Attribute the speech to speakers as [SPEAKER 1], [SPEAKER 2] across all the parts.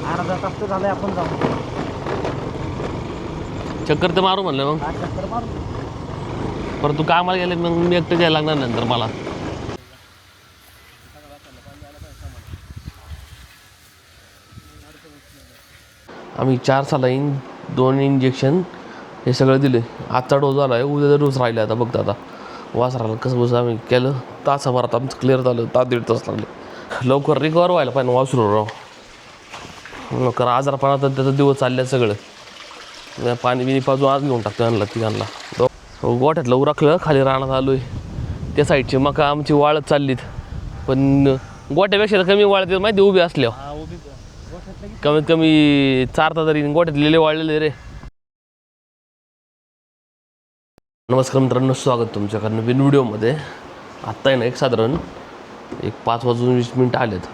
[SPEAKER 1] अर्धा तास तर झालाय आपण जाऊन.
[SPEAKER 2] चक्कर तर मारू म्हणलं मग.
[SPEAKER 1] आज चक्कर मारू.
[SPEAKER 2] परत तू कामाला गेले मग मी एकटं जायला लागणार नंतर मला. आम्ही 4 सलाईन 2 इंजेक्शन हे सगळं दिले. आजचा डोस झाला आहे, उद्याचा डोस राहिला आता बघता. आता वासराला कसं बसं आम्ही केलं. तासाभरात आमचं क्लिअर झालं. तास 1.5 तास लागले. लवकर रिकवर व्हायला पाहिजे वासरू राव. लवकर आजारपणा तर त्याचा दिवस चालले सगळं. पाणी बिनी पाजून आज घेऊन टाकतो आणला तिघांना. गोठ्यातलं उरकलं खाली रानात आलो आहे. त्या साईडची मका आमची वाळत चाललीत, पण गोठ्यापेक्षा कमी वाळत माहिती उभी असल्यावर. कमीत कमी चारता तरी गोठ्यात लिहिले वाळलेले रे. नमस्कार मित्रांनो, स्वागत तुमच्याकडनं नवीन व्हिडिओमध्ये. आत्ता आहे ना साधारण 5:20 आलेत.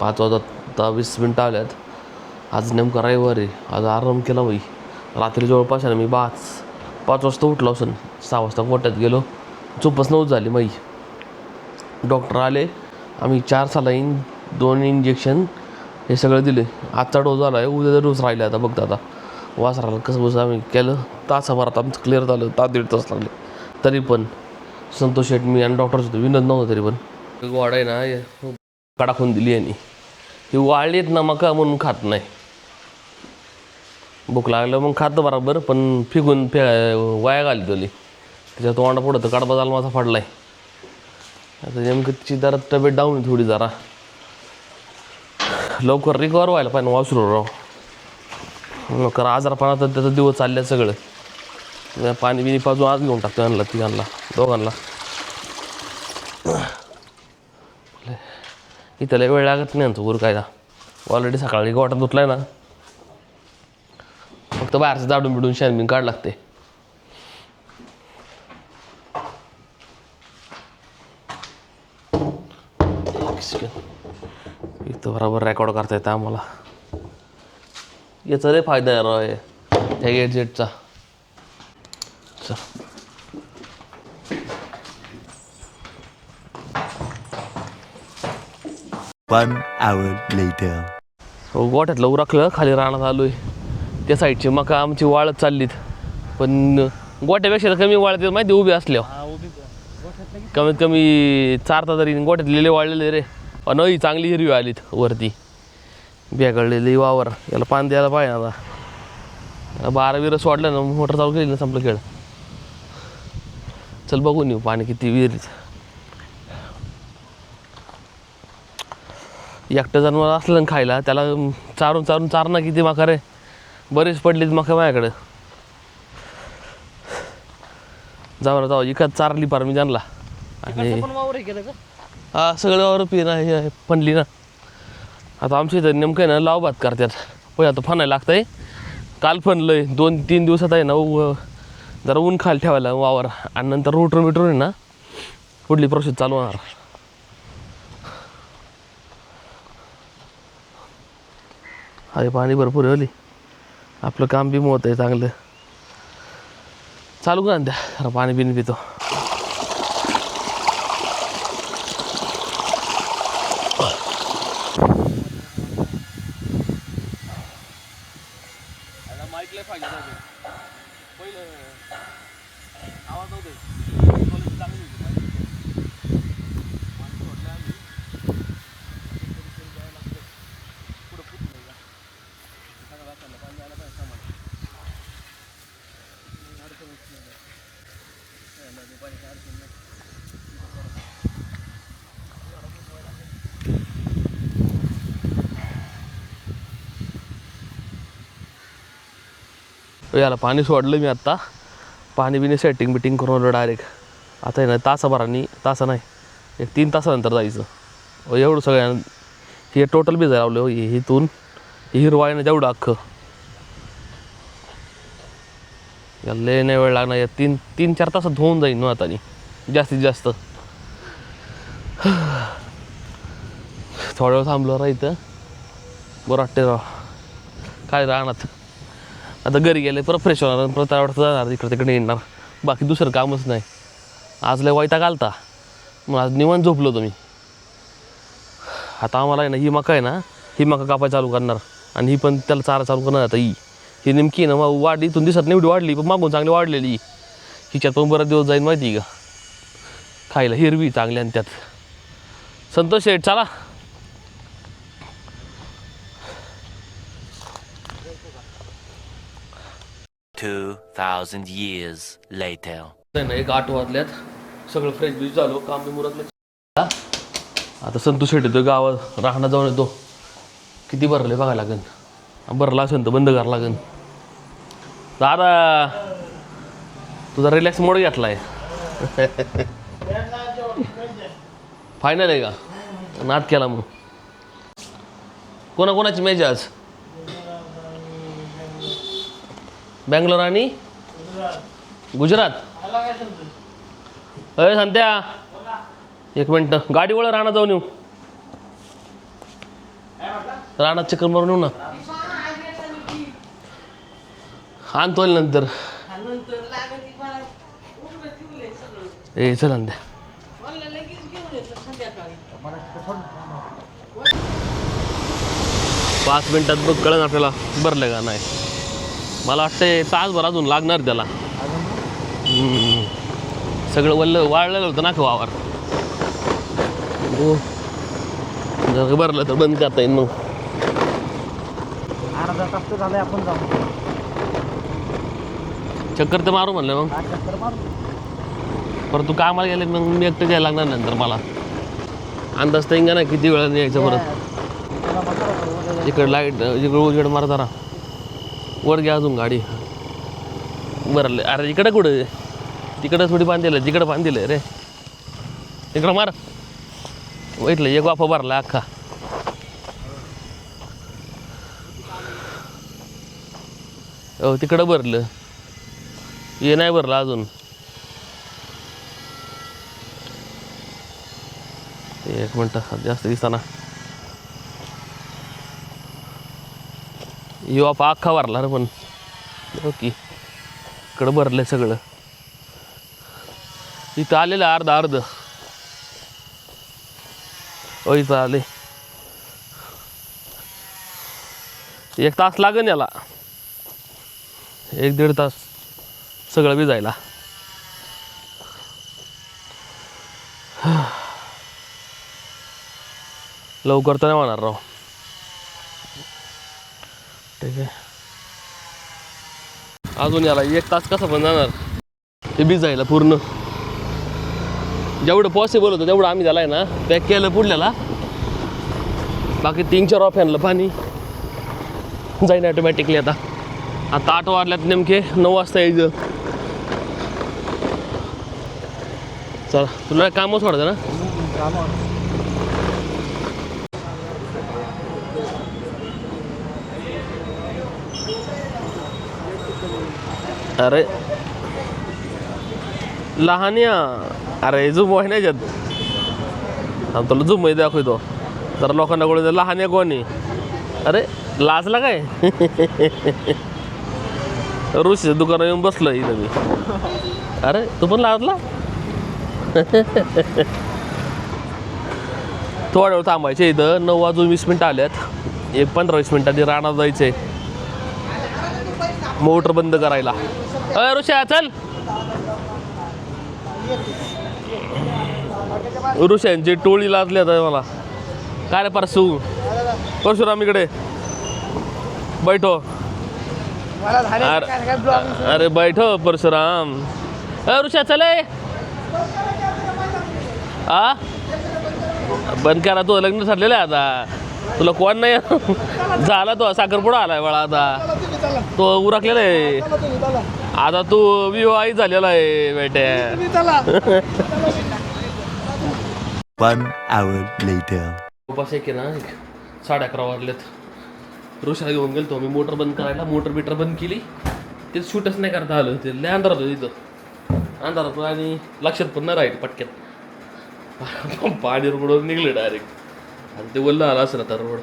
[SPEAKER 2] 5:20 आल्यात. आज नेमकं रविवार आहे. आज आराम केला बाई. रात्री जवळपास आहे ना मी 5 वाजता उठलो असून 6 वाजता गोठ्यात गेलो. झोपच नव्हती झाली माई. डॉक्टर आले. आम्ही 4 सलाईन 2 इंजेक्शन हे सगळं दिले. आजचा डोस झाला आहे, उद्याचा डोस राहिला आता बघता. आता वासराला कसं बसं आम्ही केलं. तासाभरात आमचं क्लिअर झालं. तास 1.5 तास लागले. तरी पण संतोष शेट मी आणि डॉक्टरच होतो, विनोद नव्हतं. तरी पण वाढ आहे ना कडाखून दिली यांनी. ही वाळलीत ना मका म्हणून खात नाही. भूक लागलं मग खातं बरोबर, पण फिकून वाया घाली तुली. त्याच्यात तोंडा पुढं तर कडबा झाला माझा फाडला आहे. आता नेमकं तिची जरा तब्येत डाऊन आहे थोडी. जरा लवकर रिकवर व्हायला पाहिजे वासरू राव. लवकर आजारपणा तर त्याचा दिवस चालले सगळं. पाणी बिनी पाजून आज घेऊन टाकतो आणला तिघांना दोघांना. इथं लय वेळ लागत नाही यांचं उरकायला. ऑलरेडी सकाळी गोठा धुतलाय ना, फक्त बाहेरचं जाडून बिडून शानबिन काढ लागते. इथं बरोबर रेकॉर्ड करता येतं आम्हाला. याचा लय फायदा आहे राव त्या गॅजेटचा. गोठ्यातलं उरकलं खाली रानात आलो आहे. त्या साईडची मका आमची वाळत चाललीत, पण गोठ्यापेक्षा कमी वाळत माहिती उभी असल्यावर. कमीत कमी चारता तरी गोठ्यात लिहिले वाळलेले रे. नई चांगली हिरवी आलीत वरती. बेगळलेली वावर. याला पाणी द्यायला पाहिजे आता. 12 सोडलं ना, मोटर चालू केली ना, संपलं खेळ. चल बघून येऊ पाणी किती विहिरीत. एकटं जनावर असलं ना खायला, त्याला चारून चारणं किती मका रे. बरेच पडलीत मका माझ्याकडं. जाऊ इकत चारली पार मी जानला. आणि हा सगळं वावर पिणं फणली ना. आता आमच्या इथं नेमकं आहे ना लाव भात करतात. पण आता फणायला लागतं आहे. काल फणलं 2-3 दिवसात आहे ना जरा ऊन खाली ठेवायला वावर. आणि नंतर रोटर आहे ना, पुढली प्रोसेस चालू होणार. अरे पाणी भरपूर आहे. आपलं काम बी मोत आहे चांगलं. चालू का द्या जरा पाणी बिनी पितो. याला पाणी सोडलं मी आत्ता. पाणी बिनी सेटिंग बिटिंग करून डायरेक्ट. आता आहे ना तासाभरानी, तासा नाही 1-3 तासानंतर जायचं. एवढं सगळ्यांना हे टोटल बी लावलं हो. इथून हिरवाय ना तेवढं अख्खं. याला लय नाही वेळ लागणार. या 3-4 तासात होऊन जाईल ना आता जास्तीत जास्त. थोड्या वेळ थांबलो राहितं बरं वाटते राव. काय राहणार आता घरी गेले परत फ्रेश होणार. परत आवडतं जाणार इकडे तिकडे येणार. बाकी दुसरं कामच नाही. आज लय वैताग आलता. मग आज निवांत झोपलो तुम्ही. आता आम्हाला आहे ना ही मका आहे ना, ही मका कापाय चालू करणार आणि ही पण त्याला चारा चालू करणार. आता ही नेमकी ना मग वाढली, इथून दिसत नाही एवढी वाढली, पण मागून चांगली वाढलेली. हिच्यात पण बराच दिवस जाईल माहिती आहे का, खायला हिरवी चांगली. आणि त्यात संतोष शेठ चला.
[SPEAKER 1] years later.
[SPEAKER 2] ना 1:08 वाजल्यात, सगळं फ्रेश बीज झालो, काम बी मुरतलं. आता संतोष शेठ येतो गावात, राहणं जाऊन येतो. किती भरले बघायला लागेल, भरला असेल तर बंद करावं लागेल. दादा तुझा रिलॅक्स मोड घेतलाय. फायनल आहे का, नाद केला मग. कोणाकोणाची मॅच आज? बँगलोर आणि गुजरात. अरे संत्या एक मिनटं, गाडी वळ, राणा जाऊन येऊ, राणात चक्कर मारून येऊ ना. आणतो नंतर. ए चल अंद्या. 5 मिनिटात बघ कळलं आपल्याला भरलं का नाही. मला वाटतं तासभर अजून लागणार त्याला. सगळं वाळलेलं होतं ना वावर. हो जर भरलं तर बंद करता येईल मग. चक्कर तर मारू म्हणलं मग. परत तू कामाला गेले मग मी एकटं जायला लागणार नंतर. मला अंदाज तर इंगा ना किती वेळाने यायचं परत. इकडं लाईट इकडं उजेड मारा जरा, वर घ्या अजून गाडी. बरं अरे इकडं कुठं, तिकडं थोडी बांधलेलं, तिकडं बांधलेलं रे. इकडं मार, वाईटलं एक वाफा भरला अख्खा. हो तिकडं भरलं, हे नाही भरलं अजून. एक मिनटं जास्त दिसताना ही वाफा अख्खा भरला रे. पण ओके इकडं भरलं सगळं. इथं आलेलं अर्ध ओ, इथं आले. 1 तास लागेल याला, 1-1.5 तास सगळं भिजायला. लवकर तर नाही होणार राव. ठीक आहे, अजून याला 1 तास कसा पण जाणार ते भिजायला पूर्ण. जेवढं पॉसिबल होतं तेवढं आम्ही त्याला आहे ना पॅक केलं पुढल्याला. बाकी 3-4 वाफ्यांना पाणी जाईन ऑटोमॅटिकली. आता 8 वाजल्यात नेमके, 9 वाजता यायचं. चला तुला कामच सोडायचं ना. अरे लहान्या, अरे झूम आहे ना याच्यात, तुला झूम मध्ये दाखवतो जरा लोकांना. गोळ लहान्या कोणी, अरे लाजला काय. ऋषीच्या दुकानात येऊन बसलं इथं मी. अरे तू पण लाजला. थोड्या वेळ थांबायचे इथं. 9:20 आल्यात. 15-20 मिनिटांनी रानात जायचंय, मोटर बंद करायला. अरे ऋषा चल. ऋषांची टोळी लाजली आता मला. काय रे परशुराम इकडे बैठो. अरे बैठो परशुराम. ऋषा चल. आ बंद करा, तू लग्न ठरलेलं आहे आता. तुला कोण नाही झाला, तो साखरपुडा आलाय बाळा. आता तो उरकलेला आहे. आता तू विवाहित झालेला आहे बेट्या.
[SPEAKER 1] 1 hour later.
[SPEAKER 2] उपास एक आहे ना, 11:30 वाजलेत. ऋषाला घेऊन गेलो मी मोटर बंद करायला. मोटर बिटर बंद केली, ते शूटच नाही करता आलं. ते लय अंधारात होतं तिथं, अंधारात. आणि लक्षात पण नाही राहील पटक्यात. पाणी रोडवर निघले डायरेक्ट. आणि ते वल्ल आलं असं ना तर रोड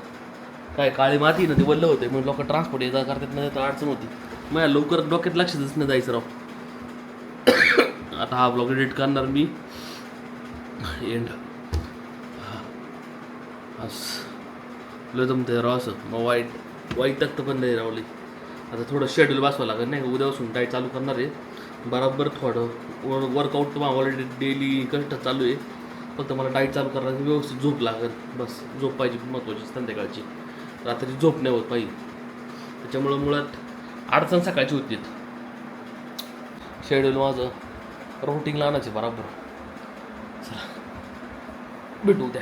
[SPEAKER 2] काय काळी माती ना, ते वल्ल होते. मग लोक ट्रान्सपोर्ट येता करतात ना, तर अडचण होती. मग लवकर डोक्यात लक्षातच नाही जायचं राव. आता हा ब्लॉग एडिट करणार मी. एंड असं लय जमते राव असं मग वाईट तक्त पण नाही रावली. आता थोडं शेड्यूल बसवावं लागेल नाही का, उद्यापासून डाईट चालू करणार आहे बरोबर. थोडं वर्कआउट तर ऑलरेडी डेली कष्ट चालू आहे, फक्त मला डाईट चालू करण्याची व्यवस्थित झोप लागेल. बस झोप पाहिजे महत्त्वाची संध्याकाळची, रात्री झोप नाही होत पाहिजे. त्याच्यामुळं मुळात अडचण सकाळची होती. शेड्यूल माझं रुटीनला आणायचं बरोबर. चला भेटू उद्या.